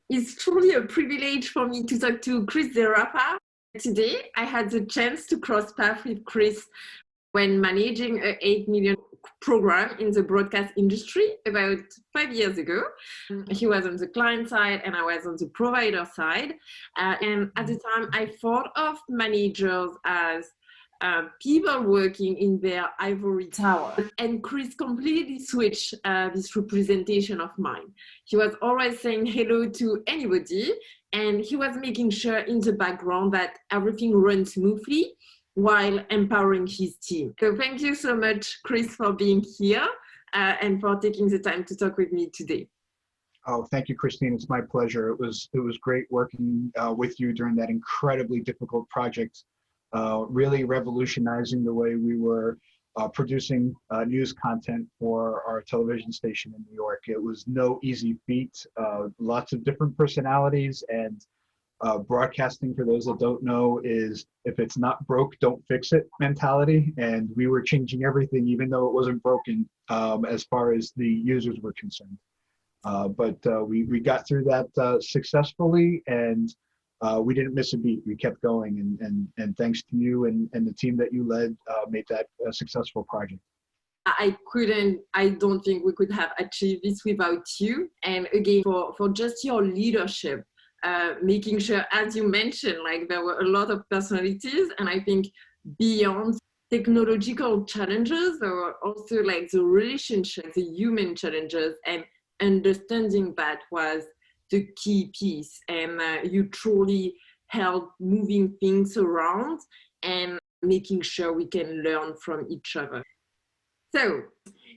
It's truly a privilege for me to talk to Chris Zerafa. Today, I had the chance to cross paths with Chris when managing a 8 million program in the broadcast industry about 5 years ago. He was on the client side and I was on the provider side. And at the time, I thought of managers as people working in their ivory tower. And Chris completely switched this representation of mine. He was always saying hello to anybody, and he was making sure in the background that everything runs smoothly while empowering his team. So thank you so much, Chris, for being here and for taking the time to talk with me today. Oh, thank you, Christine. It's my pleasure. It was great working with you during that incredibly difficult project, really revolutionizing the way we were producing news content for our television station in New York. It was no easy feat. Lots of different personalities, and broadcasting, for those that don't know, is if it's not broke, don't fix it mentality. And we were changing everything, even though it wasn't broken, as far as the users were concerned. But we got through that successfully, and we didn't miss a beat. We kept going, and thanks to you and the team that you led, made that a successful project. I don't think we could have achieved this without you. And again, for just your leadership, making sure, as you mentioned, like there were a lot of personalities, and I think beyond technological challenges, there were also like the relationships, the human challenges, and understanding that was the key piece. And you truly helped moving things around and making sure we can learn from each other. So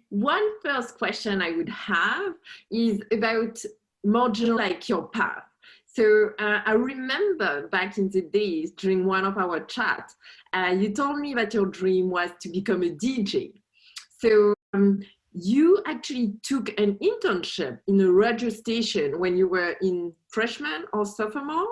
one first question I would have is about more general, like your path. So I remember back in the days during one of our chats, you told me that your dream was to become a DJ. So you actually took an internship in a radio station when you were in freshman or sophomore,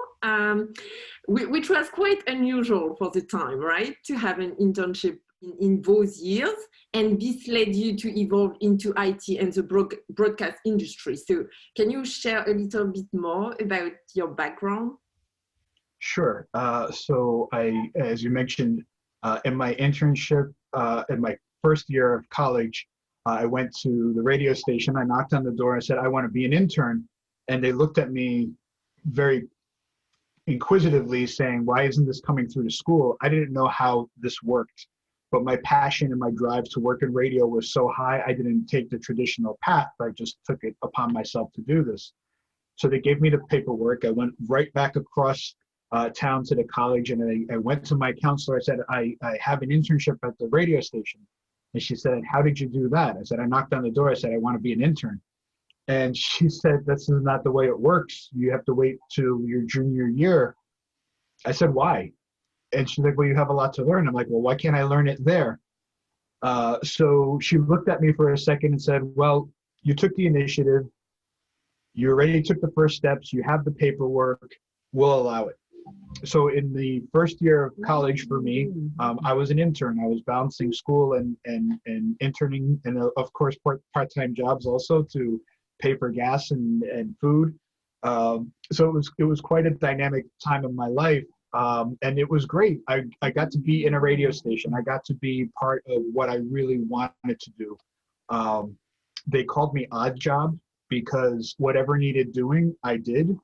which was quite unusual for the time, right? To have an internship in those years, and this led you to evolve into IT and the broadcast industry. So can you share a little bit more about your background? Sure. So as you mentioned, in my internship, in my first year of college, I went to the radio station. I knocked on the door. I said, I want to be an intern. And they looked at me very inquisitively saying, why isn't this coming through to school? I didn't know how this worked. But my passion and my drive to work in radio was so high, I didn't take the traditional path. I just took it upon myself to do this. So they gave me the paperwork. I went right back across town to the college, and I went to my counselor. I said, I have an internship at the radio station. And she said, how did you do that? I said, I knocked on the door. I said, I want to be an intern. And she said, this is not the way it works. You have to wait till your junior year. I said, why? And she's like, well, you have a lot to learn. I'm like, well, why can't I learn it there? So she looked at me for a second and said, well, you took the initiative. You already took the first steps. You have the paperwork. We'll allow it. So in the first year of college for me, I was an intern. I was balancing school and interning, and of course, part-time jobs also to pay for gas and food. So it was quite a dynamic time in my life. And it was great. I got to be in a radio station. I got to be part of what I really wanted to do. They called me odd job because whatever needed doing, I did.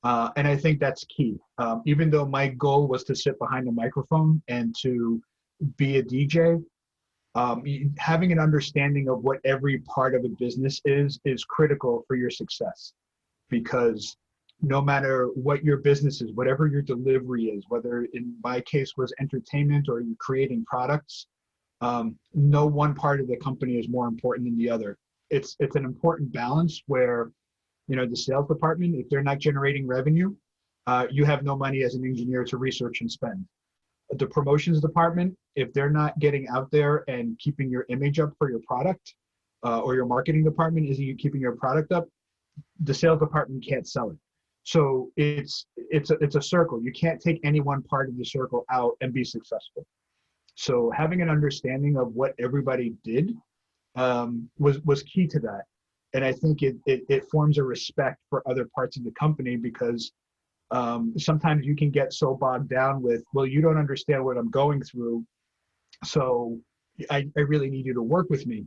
And I think that's key. Even though my goal was to sit behind a microphone and to be a DJ, having an understanding of what every part of a business is critical for your success. Because no matter what your business is, whatever your delivery is, whether in my case was entertainment or you're creating products, no one part of the company is more important than the other. It's an important balance where, you know, the sales department, if they're not generating revenue, you have no money as an engineer to research and spend. The promotions department, if they're not getting out there and keeping your image up for your product, or your marketing department isn't keeping your product up, the sales department can't sell it. So it's a circle. You can't take any one part of the circle out and be successful. So having an understanding of what everybody did was key to that. And I think it forms a respect for other parts of the company because sometimes you can get so bogged down with, well, you don't understand what I'm going through, so I really need you to work with me.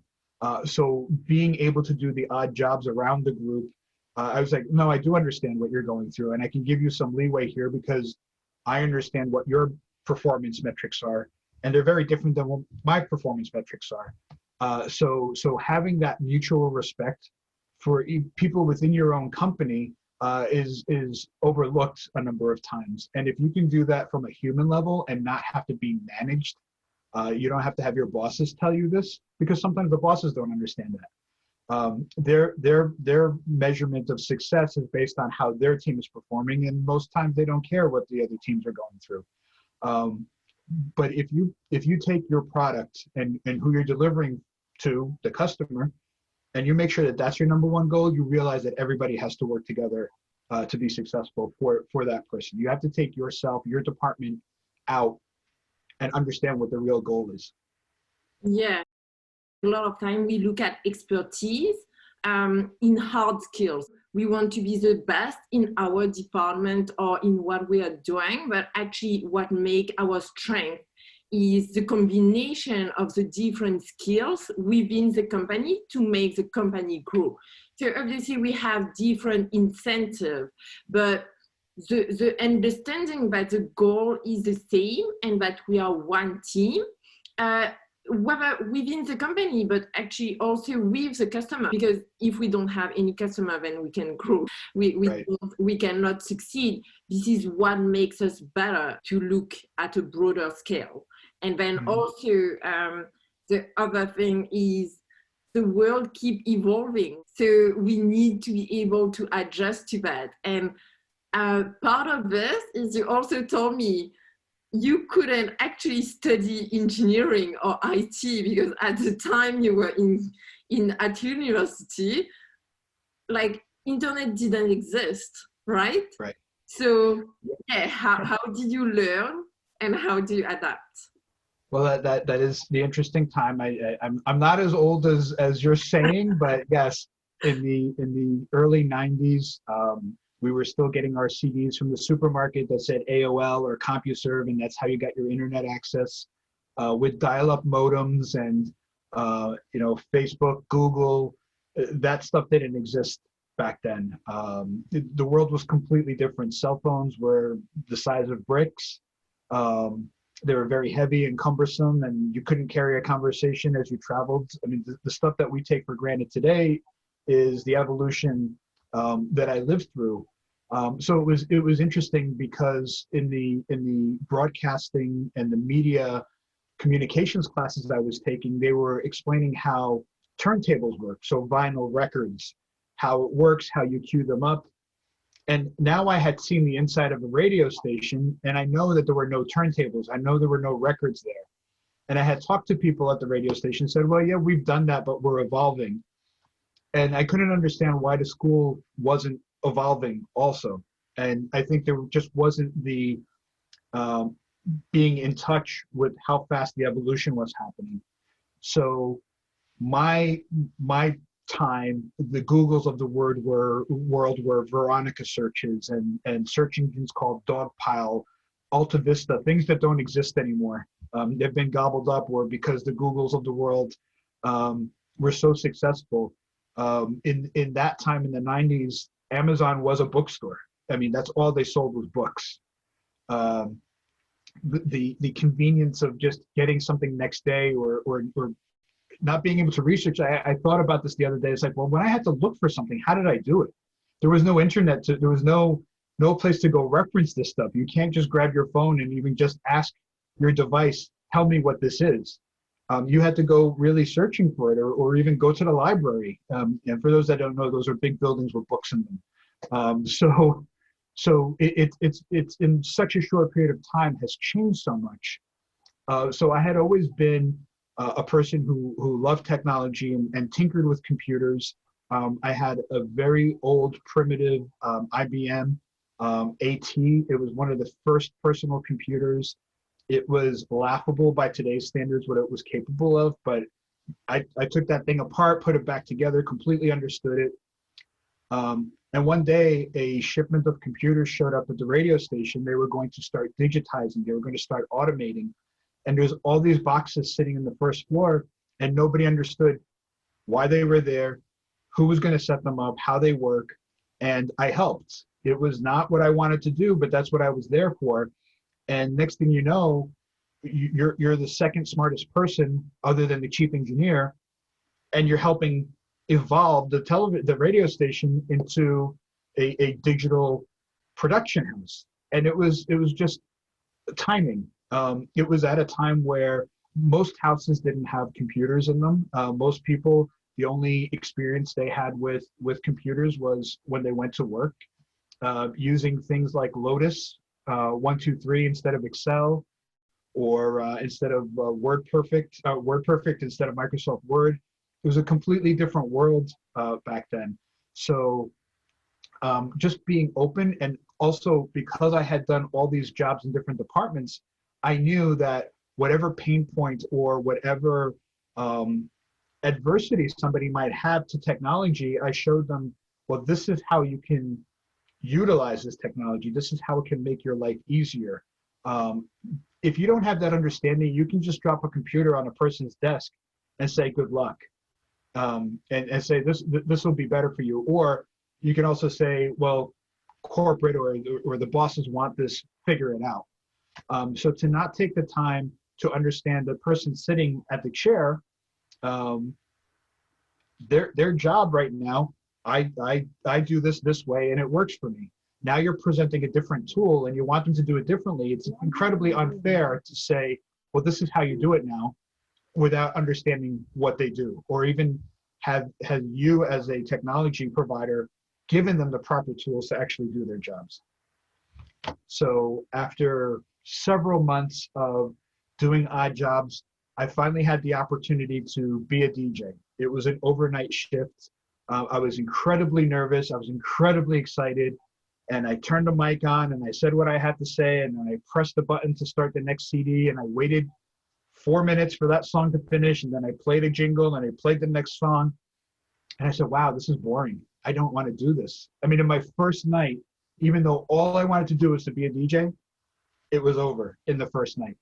So being able to do the odd jobs around the group, I was like, no, I do understand what you're going through, and I can give you some leeway here because I understand what your performance metrics are, and they're very different than what my performance metrics are. So having that mutual respect for people within your own company is overlooked a number of times. And if you can do that from a human level and not have to be managed, you don't have to have your bosses tell you this, because sometimes the bosses don't understand that. Their measurement of success is based on how their team is performing, and most times they don't care what the other teams are going through. But if you take your product and who you're delivering to, the customer, and you make sure that that's your number one goal, you realize that everybody has to work together to be successful for that person. You have to take yourself, your department out and understand what the real goal is. Yeah, a lot of time we look at expertise in hard skills. We want to be the best in our department or in what we are doing, but actually what makes our strength is the combination of the different skills within the company to make the company grow. So obviously we have different incentives, but the understanding that the goal is the same and that we are one team, whether within the company, but actually also with the customer, because if we don't have any customer, then we can grow. Right. We cannot succeed. This is what makes us better to look at a broader scale. And then also the other thing is the world keep evolving. So we need to be able to adjust to that. And part of this is you also told me you couldn't actually study engineering or IT because at the time you were at university, like internet didn't exist, right? Right. So yeah, how did you learn and how do you adapt? Well, that is the interesting time. I'm not as old as you're saying, but yes, in the early 90s, we were still getting our CDs from the supermarket that said AOL or CompuServe, and that's how you got your internet access with dial-up modems and Facebook, Google. That stuff didn't exist back then. The world was completely different. Cell phones were the size of bricks. They were very heavy and cumbersome, and you couldn't carry a conversation as you traveled. I mean, the stuff that we take for granted today is the evolution that I lived through. So it was interesting because in the broadcasting and the media communications classes I was taking, they were explaining how turntables work, so vinyl records, how it works, how you cue them up. And now I had seen the inside of a radio station, and I know that there were no turntables. I know there were no records there. And I had talked to people at the radio station and said, well, yeah, we've done that, but we're evolving. And I couldn't understand why the school wasn't evolving also. And I think there just wasn't the being in touch with how fast the evolution was happening. So my time, the Googles of the world were Veronica searches and search engines called Dogpile, Alta Vista, things that don't exist anymore. They've been gobbled up, or because the Googles of the world were so successful. In that time in the 90s, Amazon was a bookstore. I mean, that's all they sold was books. The convenience of just getting something next day or not being able to research. I thought about this the other day. It's like, well, when I had to look for something, how did I do it? There was no internet. There was no place to go reference this stuff. You can't just grab your phone and even just ask your device, tell me what this is. You had to go really searching for it, or even go to the library. And for those that don't know, those are big buildings with books in them. So it's in such a short period of time has changed so much. So I had always been a person who loved technology and tinkered with computers. I had a very old primitive IBM AT. It was one of the first personal computers. It was laughable by today's standards what it was capable of, but I took that thing apart, put it back together, completely understood it. And one day, a shipment of computers showed up at the radio station. They were going to start digitizing. They were going to start automating. And there's all these boxes sitting in the first floor, and nobody understood why they were there, who was going to set them up, how they work. And I helped. It was not what I wanted to do, but that's what I was there for. And next thing you know, you're the second smartest person other than the chief engineer, and you're helping evolve the radio station into a digital production house. And it was just timing. It was at a time where most houses didn't have computers in them. Most people, the only experience they had with computers was when they went to work, using things like Lotus 123 instead of Excel, or instead of WordPerfect instead of Microsoft Word. It was a completely different world back then. So just being open, and also because I had done all these jobs in different departments, I knew that whatever pain point or whatever adversity somebody might have to technology, I showed them, well, this is how you can utilize this technology. This is how it can make your life easier. If you don't have that understanding, you can just drop a computer on a person's desk and say, good luck. And say, this will be better for you. Or you can also say, well, corporate or the bosses want this, figure it out. So to not take the time to understand the person sitting at the chair, their job right now, I do this way and it works for me. Now you're presenting a different tool and you want them to do it differently. It's incredibly unfair to say, well, this is how you do it now, without understanding what they do, or even have you as a technology provider given them the proper tools to actually do their jobs. So after several months of doing odd jobs, I finally had the opportunity to be a DJ. It was an overnight shift. I was incredibly nervous. I was incredibly excited. And I turned the mic on and I said what I had to say, and then I pressed the button to start the next CD, and I waited 4 minutes for that song to finish, and then I played a jingle and I played the next song. And I said, wow, this is boring. I don't want to do this. I mean, in my first night, even though all I wanted to do was to be a DJ, it was over in the first night.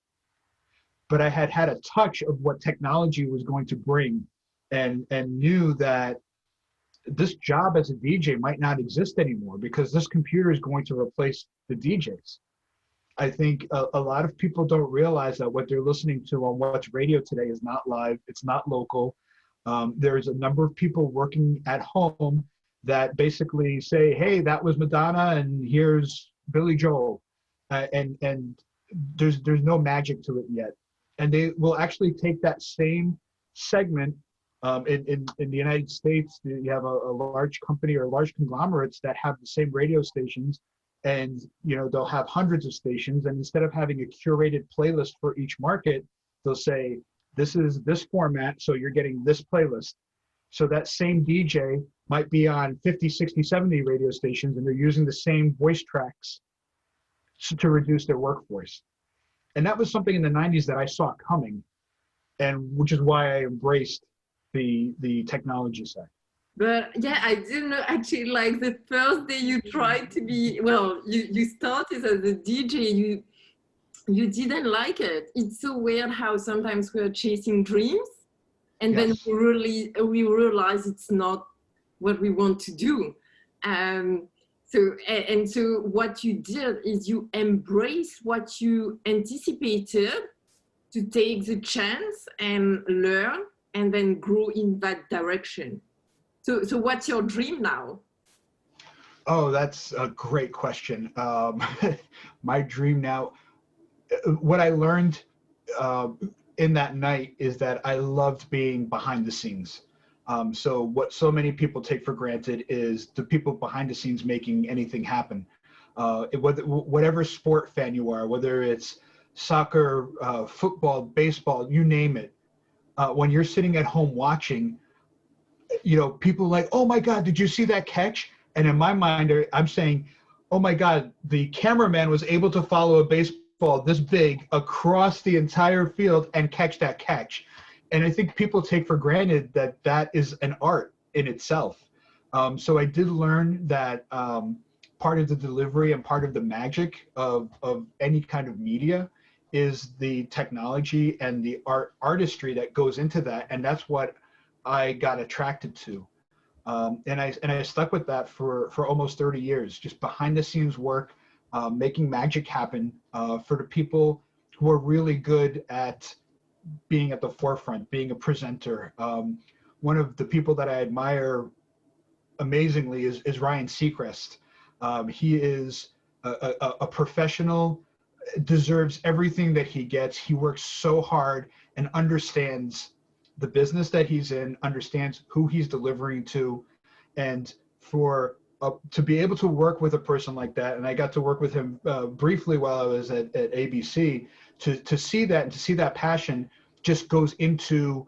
But I had had a touch of what technology was going to bring, and knew that this job as a DJ might not exist anymore because this computer is going to replace the DJs. I think a lot of people don't realize that what they're listening to on what's radio today is not live, it's not local. There's a number of people working at home that basically say, hey, that was Madonna and here's Billy Joel. And there's no magic to it yet. And they will actually take that same segment. In the United States, you have a large company or large conglomerates that have the same radio stations, and they'll have hundreds of stations, and instead of having a curated playlist for each market, they'll say, this is this format, so you're getting this playlist. So that same DJ might be on 50, 60, 70 radio stations, and they're using the same voice tracks to reduce their workforce. And that was something in the 90s that I saw coming, and which is why I embraced the technology side. But yeah, I didn't know actually, like the first day you tried to be, well, you started as a DJ, you didn't like it. It's so weird how sometimes we're chasing dreams and Yes. then we realize it's not what we want to do. So what you did is you embraced what you anticipated, to take the chance and learn and then grow in that direction. So what's your dream now? Oh, that's a great question. My dream now, what I learned in that night is that I loved being behind the scenes. So what so many people take for granted is the people behind the scenes making anything happen. Whatever sport fan you are, whether it's soccer, football, baseball, you name it. When you're sitting at home watching, people like, oh my God, did you see that catch? And in my mind, I'm saying, oh my God, the cameraman was able to follow a baseball this big across the entire field and catch that catch. And I think people take for granted that that is an art in itself. So I did learn that part of the delivery and part of the magic of any kind of media is the technology and the artistry that goes into that. And that's what I got attracted to. And I stuck with that for almost 30 years, just behind the scenes work, making magic happen for the people who are really good at being at the forefront, being a presenter. One of the people that I admire amazingly is Ryan Seacrest. He is a professional, deserves everything that he gets. He works so hard and understands the business that he's in, understands who he's delivering to, and for to be able to work with a person like that, and I got to work with him briefly while I was at ABC, to see that and to see that passion just goes into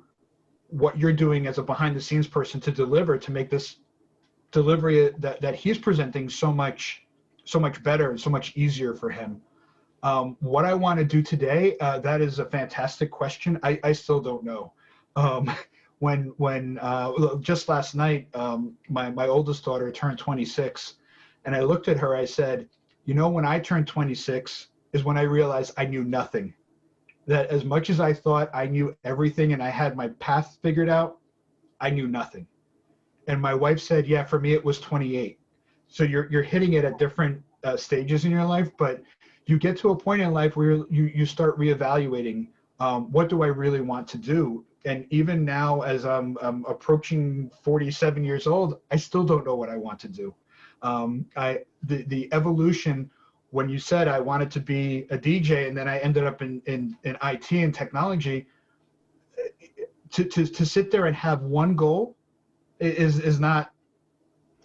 what you're doing as a behind the scenes person to deliver, to make this delivery that he's presenting so much better and so much easier for him. What I want to do today, that is a fantastic question. I still don't know. When just last night, my oldest daughter turned 26, and I looked at her, I said, you know, when I turned 26 is when I realized I knew nothing. That as much as I thought I knew everything and I had my path figured out, I knew nothing. And my wife said, yeah, for me, it was 28. So you're hitting it at different stages in your life, but you get to a point in life where you start reevaluating, what do I really want to do? And even now, as I'm approaching 47 years old, I still don't know what I want to do. The evolution, when you said I wanted to be a DJ and then I ended up in IT and technology, to sit there and have one goal is not,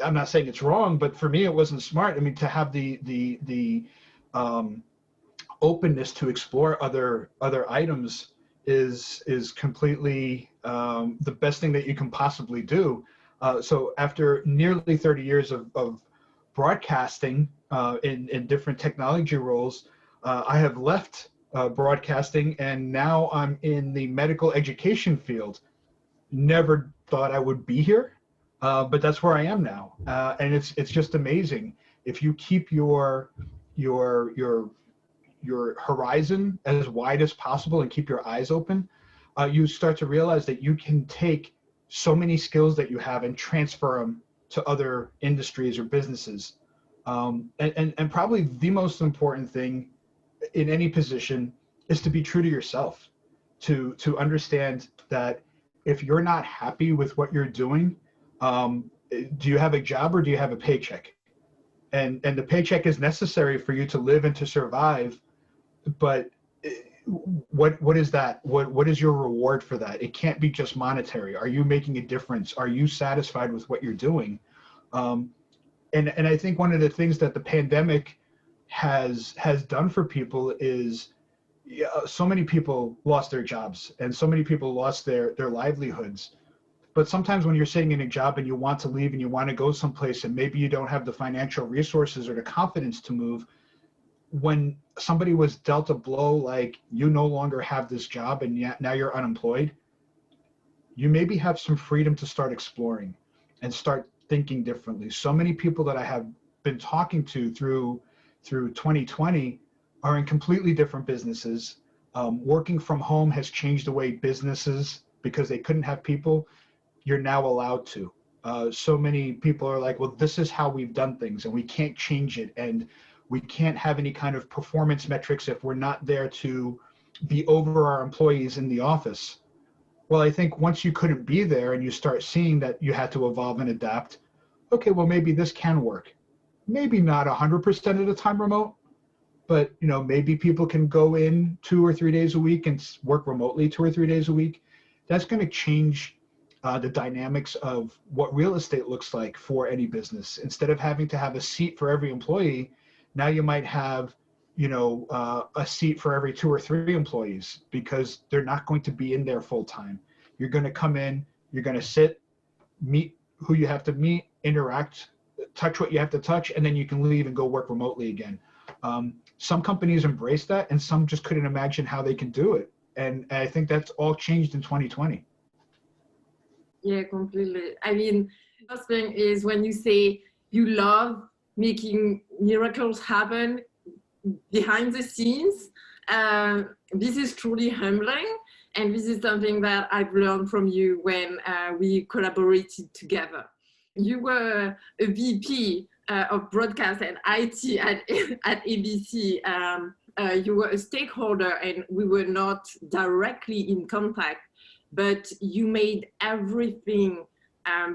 I'm not saying it's wrong, but for me, it wasn't smart. I mean, to have the openness to explore other items is completely the best thing that you can possibly do. So after nearly 30 years of broadcasting in different technology roles, I have left broadcasting, and now I'm in the medical education field. Never thought I would be here, but that's where I am now, and it's just amazing. If you keep your horizon as wide as possible and keep your eyes open, you start to realize that you can take so many skills that you have and transfer them to other industries or businesses. And probably the most important thing in any position is to be true to yourself, to understand that if you're not happy with what you're doing, do you have a job or do you have a paycheck? And the paycheck is necessary for you to live and to survive, but what is that? What is your reward for that? It can't be just monetary. Are you making a difference? Are you satisfied with what you're doing? And I think one of the things that the pandemic has done for people is, so many people lost their jobs and so many people lost their livelihoods. But sometimes when you're sitting in a job and you want to leave and you want to go someplace and maybe you don't have the financial resources or the confidence to move, when somebody was dealt a blow like you no longer have this job and yet now you're unemployed, you maybe have some freedom to start exploring and start thinking differently. So many people that I have been talking to through 2020 are in completely different businesses. Working from home has changed the way businesses, because they couldn't have people, you're now allowed to. So many people are like, well, this is how we've done things and we can't change it. And we can't have any kind of performance metrics if we're not there to be over our employees in the office. Well, I think once you couldn't be there and you start seeing that you had to evolve and adapt, okay, well, maybe this can work. Maybe not 100% of the time remote, but maybe people can go in 2 or 3 days a week and work remotely 2 or 3 days a week. That's going to change the dynamics of what real estate looks like for any business. Instead of having to have a seat for every employee, now you might have a seat for every 2 or 3 employees, because they're not going to be in there full time. You're going to come in, you're going to sit, meet who you have to meet, interact, touch what you have to touch, and then you can leave and go work remotely again. Some companies embrace that, and some just couldn't imagine how they can do it. And I think that's all changed in 2020. Yeah, completely. I mean, first thing is when you say you love making miracles happen behind the scenes, this is truly humbling. And this is something that I've learned from you when we collaborated together. You were a VP of broadcast and IT at ABC. You were a stakeholder and we were not directly in contact, but you made everything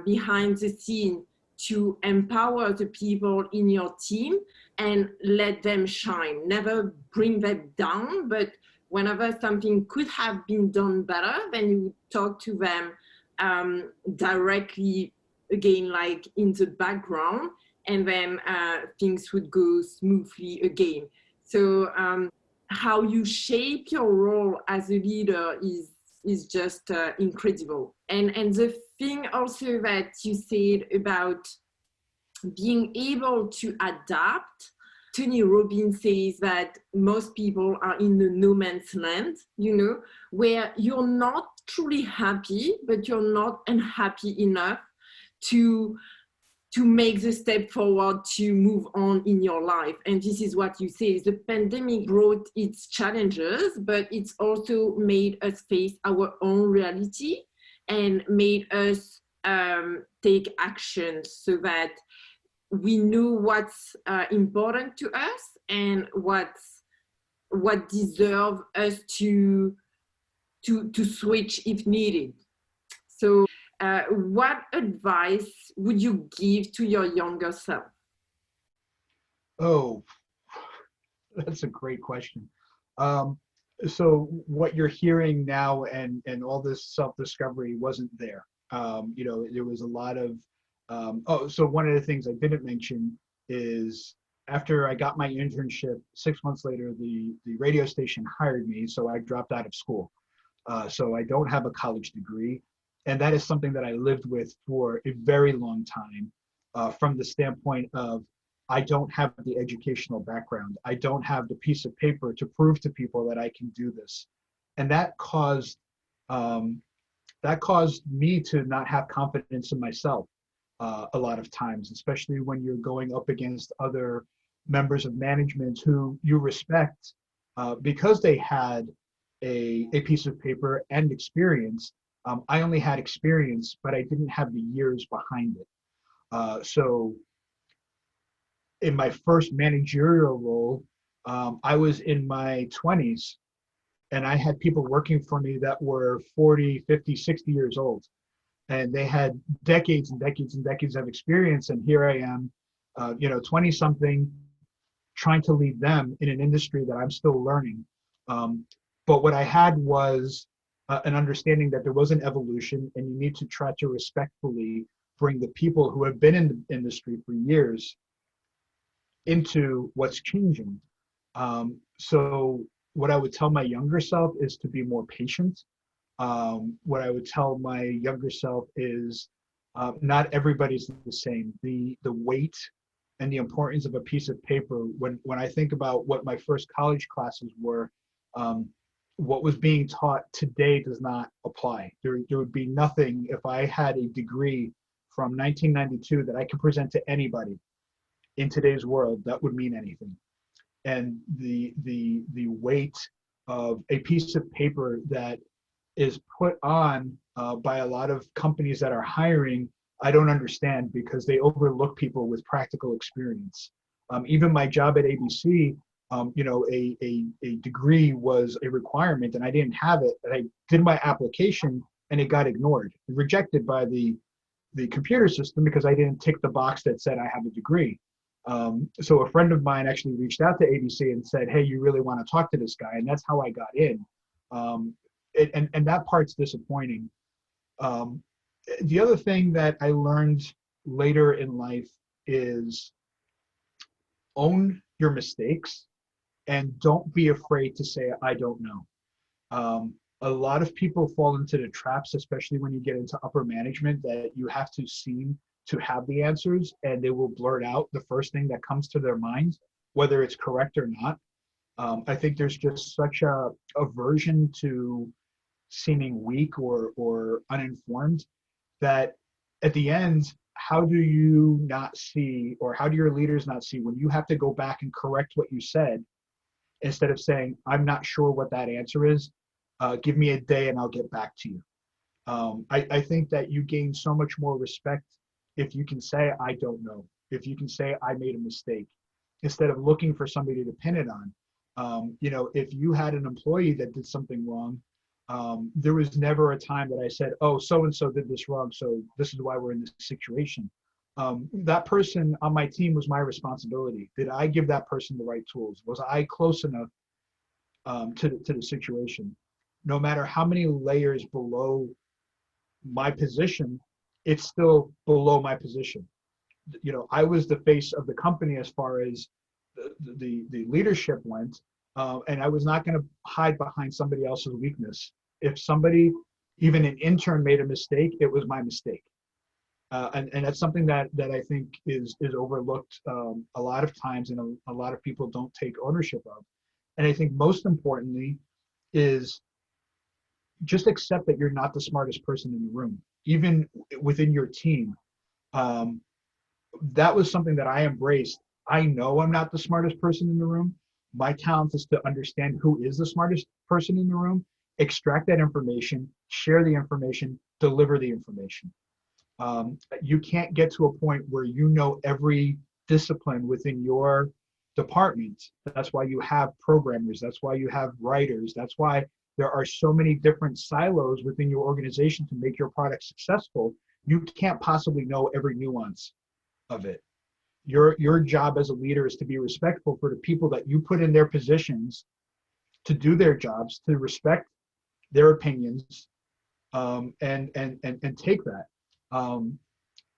behind the scene to empower the people in your team and let them shine. Never bring them down, but whenever something could have been done better, then you talk to them directly, again, like in the background, and then things would go smoothly again. So how you shape your role as a leader is just incredible. And the thing also that you said about being able to adapt. Tony Robbins says that most people are in the no man's land, you know, where you're not truly happy, but you're not unhappy enough to make the step forward to move on in your life. And this is what you say. The pandemic brought its challenges, but it's also made us face our own reality and made us take action so that we know what's important to us and what deserve us to switch if needed. So what advice would you give to your younger self? Oh, that's a great question. Um, so what you're hearing now and all this self-discovery wasn't there. You know, there was a lot of, oh, so one of the things I didn't mention is after I got my internship, 6 months later, the radio station hired me, so I dropped out of school. So I don't have a college degree. And that is something that I lived with for a very long time, from the standpoint of I don't have the educational background. I don't have the piece of paper to prove to people that I can do this. And um, that caused me to not have confidence in myself a lot of times, especially when you're going up against other members of management who you respect because they had a piece of paper and experience. I only had experience, but I didn't have the years behind it. So in my first managerial role, I was in my 20s and I had people working for me that were 40, 50, 60 years old. And they had decades and decades and decades of experience. And here I am, 20 something, trying to lead them in an industry that I'm still learning. But what I had was an understanding that there was an evolution and you need to try to respectfully bring the people who have been in the industry for years into what's changing. So what I would tell my younger self is to be more patient. What I would tell my younger self is not everybody's the same. The weight and the importance of a piece of paper. When I think about what my first college classes were, what was being taught today does not apply. There would be nothing if I had a degree from 1992 that I could present to anybody in today's world that would mean anything. And the weight of a piece of paper that is put on by a lot of companies that are hiring, I don't understand because they overlook people with practical experience. Even my job at ABC, a degree was a requirement and I didn't have it. And I did my application and it got ignored, rejected by the computer system because I didn't tick the box that said I have a degree. So a friend of mine actually reached out to ABC and said, "Hey, you really want to talk to this guy?" And that's how I got in. And that part's disappointing. Um, the other thing that I learned later in life is own your mistakes and don't be afraid to say, I don't know. A lot of people fall into the traps, especially when you get into upper management, that you have to seem to have the answers and they will blurt out the first thing that comes to their mind, whether it's correct or not. I think there's just such a aversion to seeming weak or uninformed that at the end, how do you not see, or how do your leaders not see when you have to go back and correct what you said instead of saying, I'm not sure what that answer is. Give me a day and I'll get back to you. I think that you gain so much more respect if you can say, I don't know, if you can say, I made a mistake, instead of looking for somebody to pin it on. If you had an employee that did something wrong, there was never a time that I said, oh, so-and-so did this wrong, so this is why we're in this situation. That person on my team was my responsibility. Did I give that person the right tools? Was I close enough to the situation? No matter how many layers below my position, it's still below my position. I was the face of the company as far as the leadership went, and I was not going to hide behind somebody else's weakness. If somebody, even an intern, made a mistake, it was my mistake. And that's something that I think is overlooked a lot of times, and a lot of people don't take ownership of. And I think most importantly is just accept that you're not the smartest person in the room, even within your team. Um, that was something that I embraced. I know I'm not the smartest person in the room. My talent is to understand who is the smartest person in the room, extract that information, share the information, deliver the information. You can't get to a point where you know every discipline within your department. That's why you have programmers. That's why you have writers. That's why there are so many different silos within your organization to make your product successful. You can't possibly know every nuance of it. Your job as a leader is to be respectful for the people that you put in their positions to do their jobs, to respect their opinions, and take that.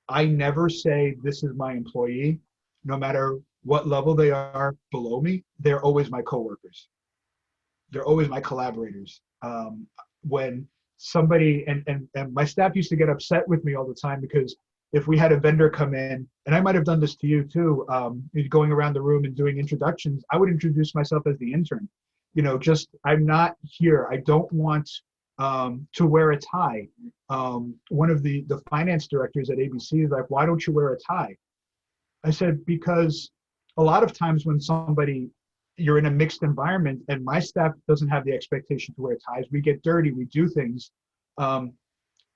I never say this is my employee, no matter what level they are below me. They're always my coworkers. They're always my collaborators. When somebody and my staff used to get upset with me all the time because if we had a vendor come in, and I might have done this to you too, going around the room and doing introductions, I would introduce myself as the intern. Just I'm not here. I don't want to wear a tie. One of the finance directors at ABC is like, why don't you wear a tie? I said, because a lot of times when you're in a mixed environment and my staff doesn't have the expectation to wear ties, we get dirty, we do things.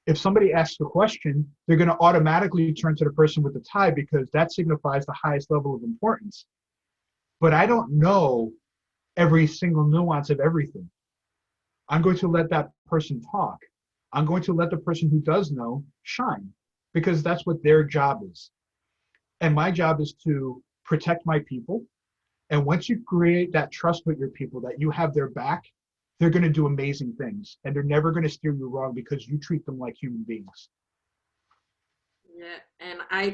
If somebody asks a question, they're going to automatically turn to the person with the tie because that signifies the highest level of importance. But I don't know every single nuance of everything. I'm going to let that person talk. I'm going to let the person who does know shine because that's what their job is. And my job is to protect my people. And once you create that trust with your people, that you have their back, they're going to do amazing things. And they're never going to steer you wrong because you treat them like human beings. Yeah, and I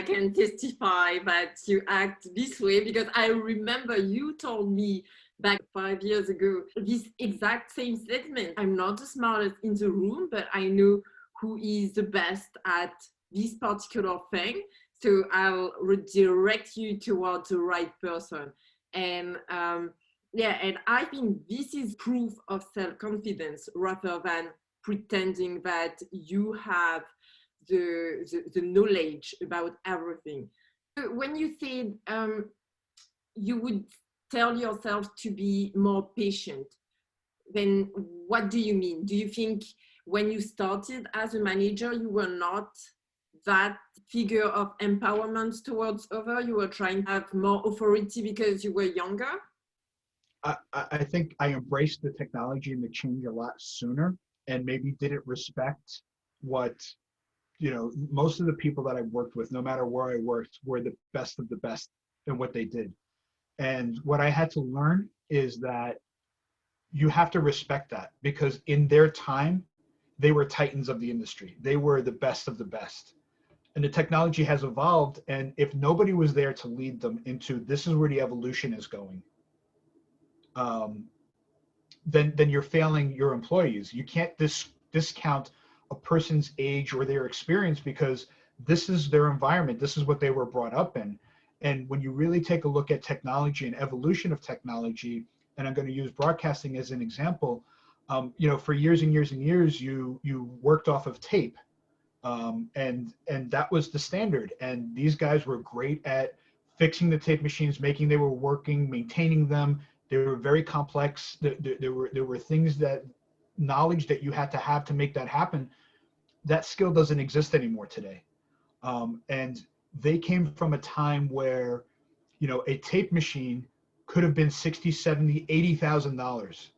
can testify that you act this way because I remember you told me back 5 years ago this exact same statement. I'm not the smartest in the room, but I know who is the best at this particular thing. So I'll redirect you towards the right person. And yeah, and I think this is proof of self-confidence rather than pretending that you have the knowledge about everything. So when you said you would tell yourself to be more patient, then what do you mean? Do you think when you started as a manager, you were not that figure of empowerment towards others? You were trying to have more authority because you were younger? I think I embraced the technology and the change a lot sooner and maybe didn't respect what most of the people that I worked with, no matter where I worked, were the best of the best in what they did. And what I had to learn is that you have to respect that because in their time, they were titans of the industry. They were the best of the best. And the technology has evolved. And if nobody was there to lead them into this is where the evolution is going, then you're failing your employees. You can't discount a person's age or their experience because this is their environment. This is what they were brought up in. And when you really take a look at technology and evolution of technology, and I'm going to use broadcasting as an example, for years and years and years, you worked off of tape, and that was the standard. And these guys were great at fixing the tape machines, making they were working, maintaining them. They were very complex. There were things that knowledge that you had to have to make that happen. That skill doesn't exist anymore today. And they came from a time where, a tape machine could have been 60, 70, $80,000.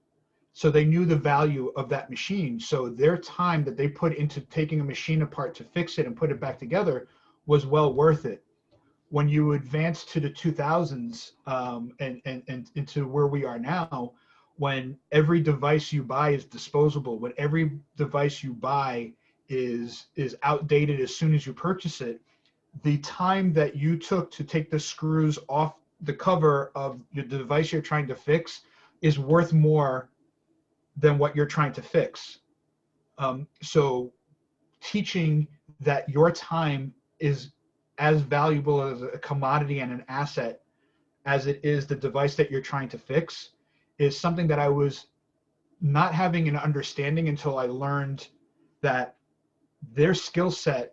So they knew the value of that machine. So their time that they put into taking a machine apart to fix it and put it back together was well worth it. When you advance to the 2000s, and into where we are now, when every device you buy is disposable, when every device you buy is outdated as soon as you purchase it, the time that you took to take the screws off the cover of the device you're trying to fix is worth more than what you're trying to fix. So teaching that your time is as valuable as a commodity and an asset as it is the device that you're trying to fix is something that I was not having an understanding until I learned that their skill set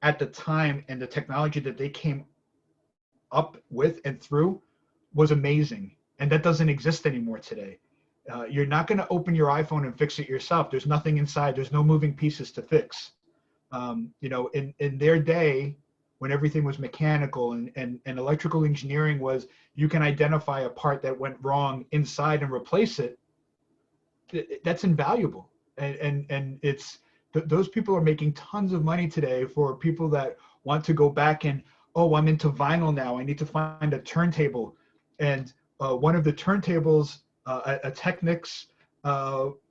at the time and the technology that they came up with and through was amazing. And that doesn't exist anymore today. You're not going to open your iPhone and fix it yourself. There's nothing inside. There's no moving pieces to fix. In their day, when everything was mechanical and electrical engineering was, you can identify a part that went wrong inside and replace it. That's invaluable. And it's, those people are making tons of money today for people that want to go back and, oh, I'm into vinyl now. I need to find a turntable. And one of the turntables, a Technics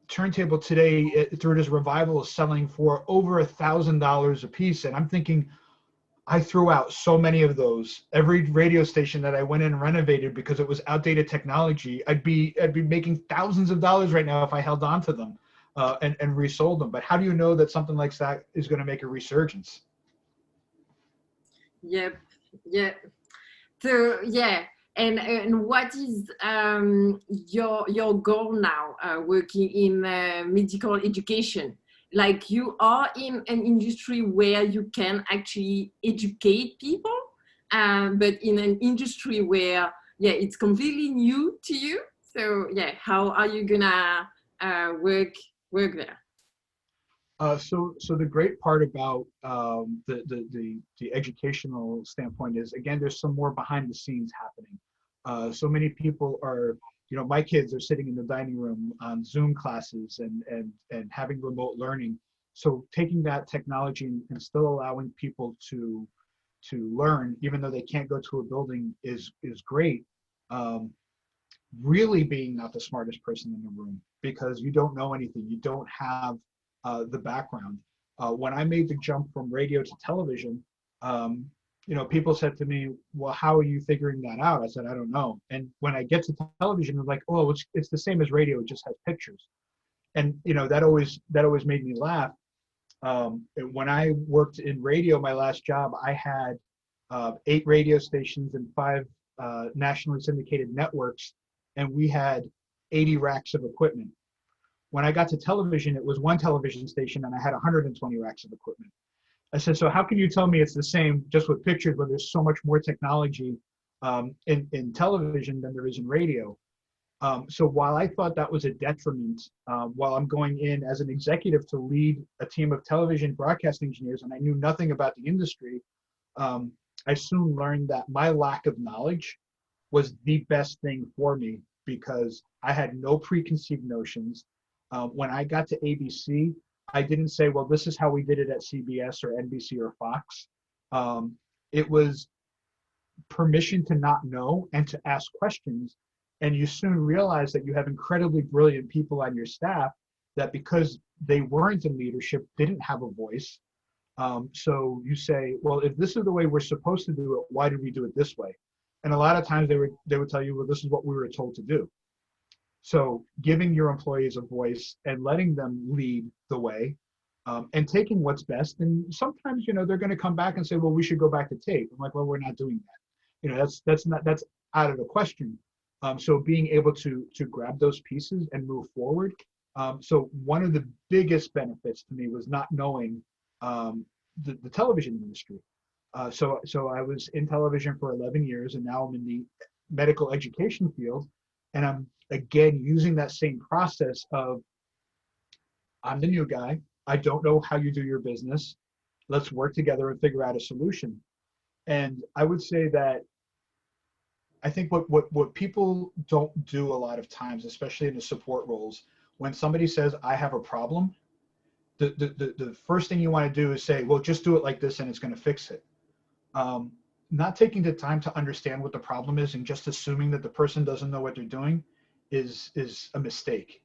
turntable today through this revival is selling for over $1,000 a piece. And I'm thinking, I threw out so many of those. Every radio station that I went in and renovated because it was outdated technology, I'd be making thousands of dollars right now if I held on to them and resold them. But how do you know that something like that is going to make a resurgence? Yep. Yeah. So yeah. And what is your goal now working in medical education? Like you are in an industry where you can actually educate people, but in an industry where, yeah, it's completely new to you. So yeah, how are you gonna work there? So the great part about the educational standpoint is, again, there's some more behind the scenes happening. So many people are, my kids are sitting in the dining room on Zoom classes and having remote learning. So taking that technology and still allowing people to learn, even though they can't go to a building, is great. Really being not the smartest person in the room, because you don't know anything. You don't have the background. When I made the jump from radio to television, people said to me, well, how are you figuring that out? I said, I don't know. And when I get to television, they're like, oh, it's the same as radio. It just has pictures. And, that always made me laugh. When I worked in radio, my last job, I had 8 radio stations and 5 nationally syndicated networks, and we had 80 racks of equipment. When I got to television, it was 1 television station and I had 120 racks of equipment. I said, so how can you tell me it's the same just with pictures when there's so much more technology in television than there is in radio? So while I thought that was a detriment, while I'm going in as an executive to lead a team of television broadcast engineers and I knew nothing about the industry, I soon learned that my lack of knowledge was the best thing for me, because I had no preconceived notions. When I got to ABC, I didn't say, well, this is how we did it at CBS or NBC or Fox. It was permission to not know and to ask questions. And you soon realize that you have incredibly brilliant people on your staff that, because they weren't in leadership, didn't have a voice. So you say, well, if this is the way we're supposed to do it, why did we do it this way? And a lot of times they would tell you, well, this is what we were told to do. So giving your employees a voice and letting them lead the way, and taking what's best. And sometimes, they're going to come back and say, well, we should go back to tape. I'm like, well, we're not doing that. that's out of the question. So being able to grab those pieces and move forward. So one of the biggest benefits to me was not knowing the television industry. So I was in television for 11 years, and now I'm in the medical education field, and I'm again using that same process of, I'm the new guy. I don't know how you do your business. Let's work together and figure out a solution. And I would say that I think what people don't do a lot of times, especially in the support roles, when somebody says, I have a problem, the first thing you want to do is say, well, just do it like this and it's going to fix it. Um, Not taking the time to understand what the problem is and just assuming that the person doesn't know what they're doing is a mistake.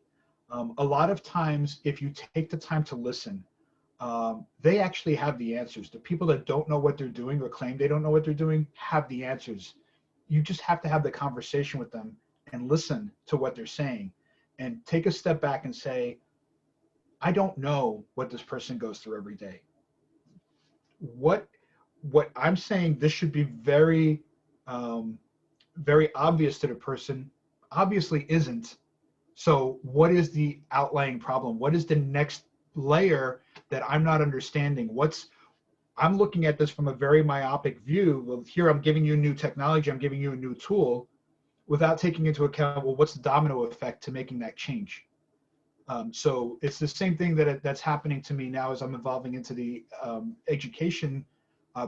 A lot of times, if you take the time to listen, they actually have the answers. The people that don't know what they're doing or claim they don't know what they're doing have the answers. You just have to have the conversation with them and listen to what they're saying and take a step back and say, I don't know what this person goes through every day. What what I'm saying, this should be very very obvious to the person, obviously isn't. So what is the outlying problem? What is the next layer that I'm not understanding? I'm looking at this from a very myopic view. Well, here I'm giving you new technology, I'm giving you a new tool without taking into account, well, what's the domino effect to making that change? So it's the same thing that's happening to me now as I'm evolving into the education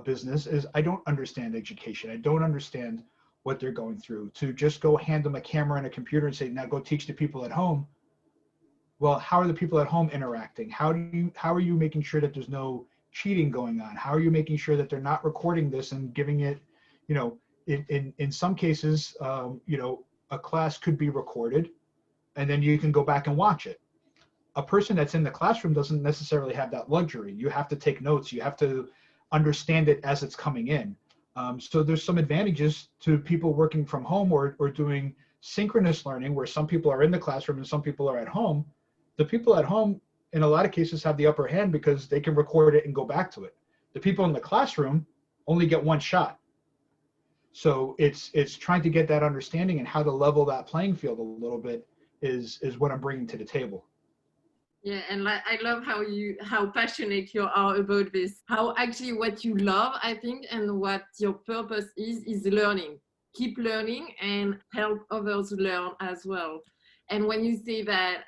business. Is I don't understand education. I don't understand what they're going through. To just go hand them a camera and a computer and say, now go teach the people at home. Well, how are the people at home interacting? How are you making sure that there's no cheating going on? How are you making sure that they're not recording this and giving it, you know, in some cases, a class could be recorded and then you can go back and watch it. A person that's in the classroom doesn't necessarily have that luxury. You have to take notes. You have to understand it as it's coming in. So there's some advantages to people working from home or doing synchronous learning where some people are in the classroom and some people are at home. The people at home, in a lot of cases, have the upper hand because they can record it and go back to it. The people in the classroom only get one shot. So it's trying to get that understanding and how to level that playing field a little bit is what I'm bringing to the table. Yeah, and like I love how passionate you are about this. How actually what you love, I think, and what your purpose is learning. Keep learning and help others learn as well. And when you say that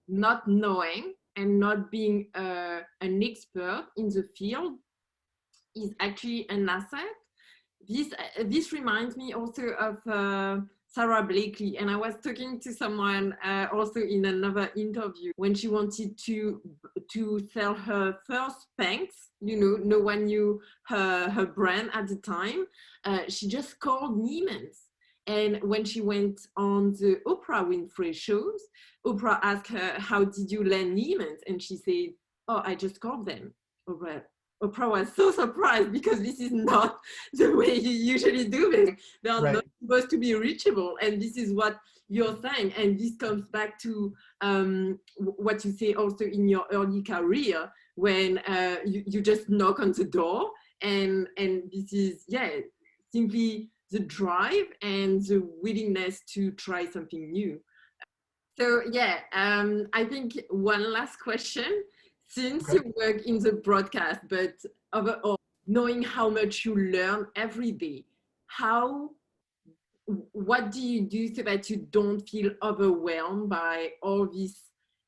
not knowing and not being an expert in the field is actually an asset. This reminds me also of Sarah Blakely, and I was talking to someone also in another interview when she wanted to sell her first Spanx. No one knew her brand at the time. She just called Neiman's. And when she went on the Oprah Winfrey shows, Oprah asked her, "How did you land Neiman's?" And she said, "Oh, I just called them." Oprah was so surprised because this is not the way you usually do it. They are Right. not supposed to be reachable. And this is what you're saying. And this comes back to what you say also in your early career when you just knock on the door. And this is, simply the drive and the willingness to try something new. So I think one last question. Since Okay. you work in the broadcast, but overall, knowing how much you learn every day, how what do you do so that you don't feel overwhelmed by all this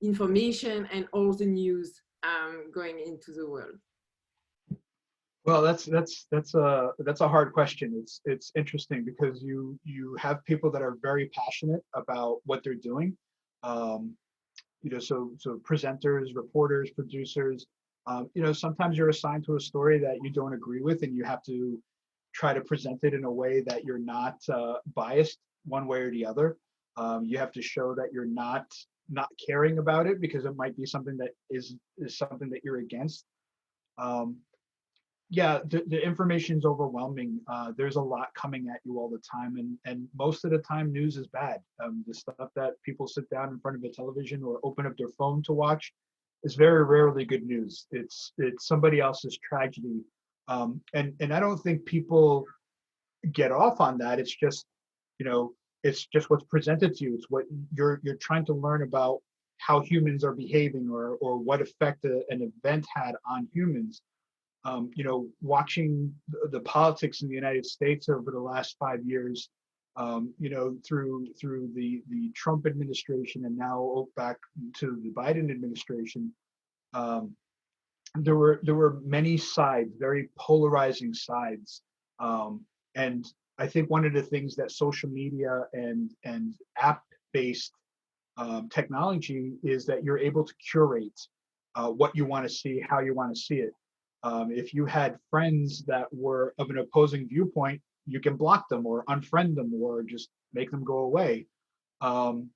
information and all the news going into the world? Well, that's a hard question. It's interesting because you have people that are very passionate about what they're doing. Um, so presenters, reporters, producers. Sometimes you're assigned to a story that you don't agree with, and you have to try to present it in a way that you're not biased one way or the other. You have to show that you're not caring about it because it might be something that is something that you're against. Um, yeah, the information is overwhelming. There's a lot coming at you all the time, and most of the time news is bad. The stuff that people sit down in front of a television or open up their phone to watch is very rarely good news. It's somebody else's tragedy, and I don't think people get off on that. It's just, you know, it's just what's presented to you. It's what you're trying to learn about how humans are behaving, or what effect an event had on humans. You know, watching the politics in the United States over the last 5 years, you know, through the Trump administration, and now back to the Biden administration, um, there were many sides, very polarizing sides, um, and I think one of the things that social media and app based technology is that you're able to curate what you want to see, how you want to see it. If you had friends that were of an opposing viewpoint, you can block them or unfriend them or just make them go away. Um,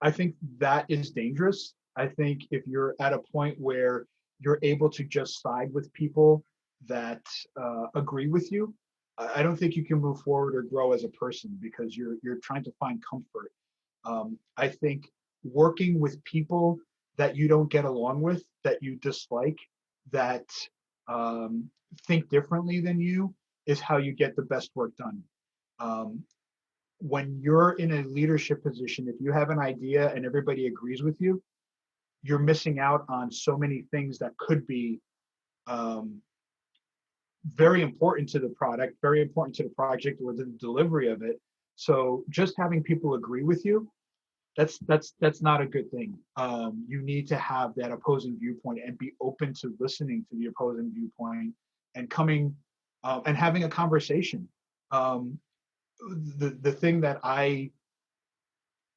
I think that is dangerous. I think if you're at a point where you're able to just side with people that agree with you, I don't think you can move forward or grow as a person because you're trying to find comfort. I think working with people that you don't get along with, that you dislike, that um, think differently than you, is how you get the best work done. Um, when you're in a leadership position, if you have an idea and everybody agrees with you, you're missing out on so many things that could be um, very important to the product, very important to the project or the delivery of it. So just having people agree with you, that's not a good thing. You need to have that opposing viewpoint and be open to listening to the opposing viewpoint and coming and having a conversation. Um, the thing that I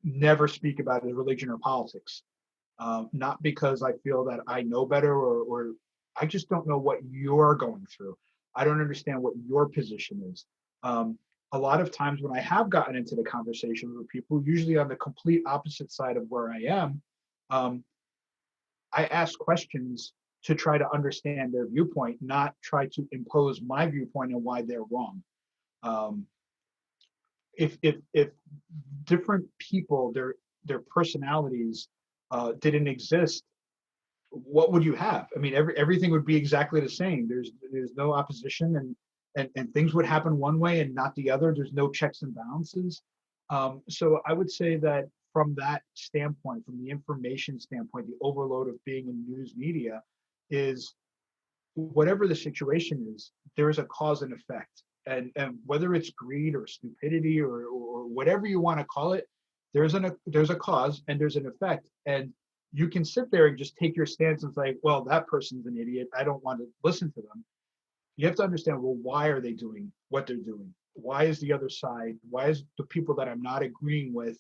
never speak about is religion or politics. Not because I feel that I know better, or I just don't know what you're going through. I don't understand what your position is. Um, a lot of times when I have gotten into the conversation with people, usually on the complete opposite side of where I am, um, I ask questions to try to understand their viewpoint, not try to impose my viewpoint and why they're wrong. Um, if different people, their personalities didn't exist, what would you have? I mean, everything would be exactly the same. There's no opposition, and things would happen one way and not the other. There's no checks and balances. So I would say that from that standpoint, from the information standpoint, the overload of being in news media is, whatever the situation is, there is a cause and effect. And whether it's greed or stupidity or whatever you want to call it, there's a cause and there's an effect. And you can sit there and just take your stance and say, well, that person's an idiot, I don't want to listen to them. You have to understand, well, why are they doing what they're doing? Why is the other side, why is the people that I'm not agreeing with,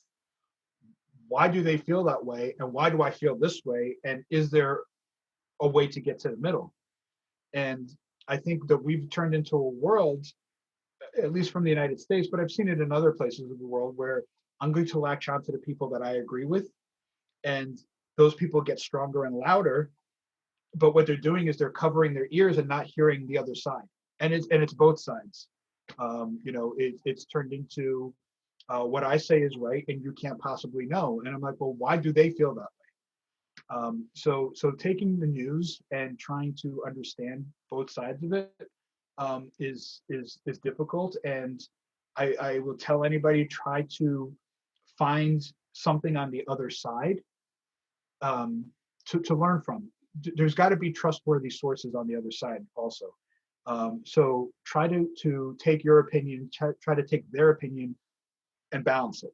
why do they feel that way, and why do I feel this way, and is there a way to get to the middle? And I think that we've turned into a world, at least from the United States, but I've seen it in other places of the world, where I'm going to latch on to the people that I agree with, and those people get stronger and louder. But what they're doing is they're covering their ears and not hearing the other side, and it's both sides. You know, it's turned into what I say is right, and you can't possibly know. And I'm like, well, why do they feel that? So taking the news and trying to understand both sides of it is difficult. And I will tell anybody, try to find something on the other side to learn from. There's got to be trustworthy sources on the other side also. So try to take your opinion, try to take their opinion and balance it.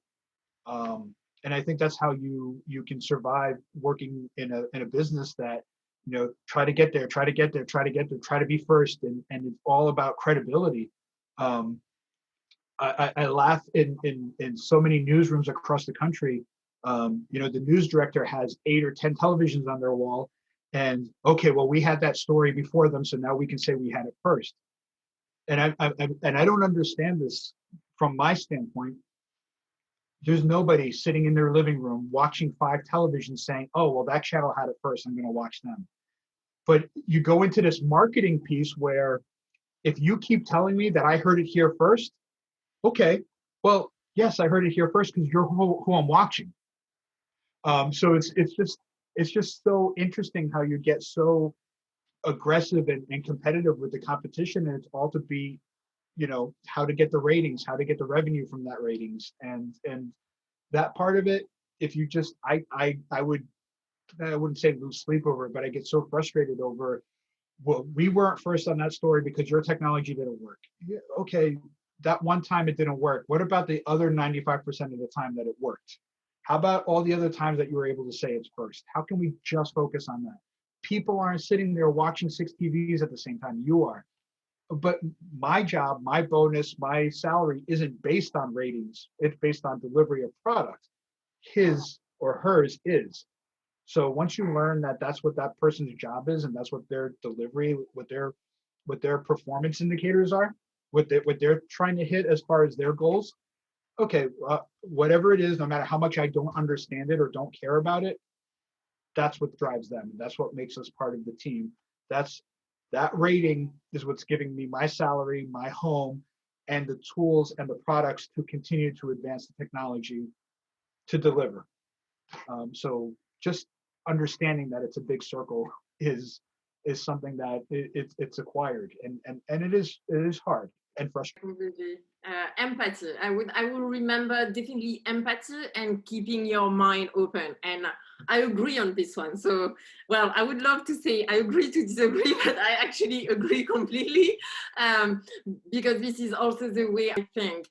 Um, and I think that's how you can survive working in a business that, you know, try to get there, try to get there, try to get there, try to be first, and it's all about credibility. Um, I laugh in so many newsrooms across the country. You know, the news director has 8 or 10 televisions on their wall, and okay, well, we had that story before them, so now we can say we had it first. And I don't understand this from my standpoint. There's nobody sitting in their living room watching 5 televisions saying, oh, well, that channel had it first, I'm going to watch them. But you go into this marketing piece where, if you keep telling me that I heard it here first, okay, well, yes, I heard it here first because you're who I'm watching. So it's just so interesting how you get so aggressive and competitive with the competition, and it's all to be how to get the ratings, how to get the revenue from that ratings, and that part of it. If you just, I wouldn't say lose sleep over it, but I get so frustrated over, well, we weren't first on that story because your technology didn't work. Yeah, okay, that one time it didn't work. What about the other 95% of the time that it worked? How about all the other times that you were able to say it's first? How can we just focus on that? People aren't sitting there watching 6 TVs at the same time. You are. But my job, my bonus, my salary isn't based on ratings. It's based on delivery of product. His or hers is. So once you learn that that's what that person's job is, and that's what their delivery, what their performance indicators are, what they're trying to hit as far as their goals. Okay, whatever it is, no matter how much I don't understand it or don't care about it, that's what drives them. That's what makes us part of the team. That's that rating is what's giving me my salary, my home, and the tools and the products to continue to advance the technology to deliver. So just understanding that it's a big circle is something that it's acquired, and it is hard and frustrating. Completely. Empathy. I will remember definitely empathy and keeping your mind open. And I agree on this one. So, well, I would love to say I agree to disagree, but I actually agree completely, um, because this is also the way I think.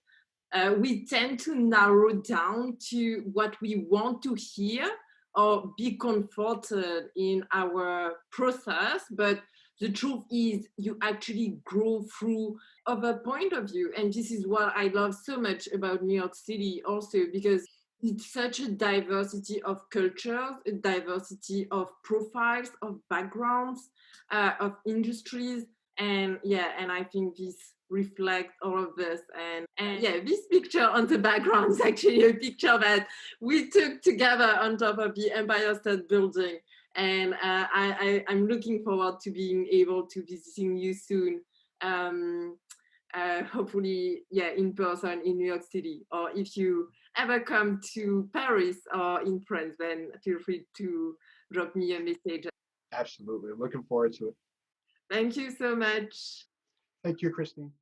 We tend to narrow down to what we want to hear or be comforted in our process, but the truth is you actually grow through other point of view. And this is what I love so much about New York City also, because it's such a diversity of cultures, a diversity of profiles, of backgrounds, of industries. And yeah, and I think this reflects all of this. And yeah, this picture on the background is actually a picture that we took together on top of the Empire State Building. And I'm looking forward to being able to visiting you soon. Um, Hopefully, yeah, in person in New York City. Or if you ever come to Paris or in France, then feel free to drop me a message. Absolutely, looking forward to it. Thank you so much. Thank you, Christine.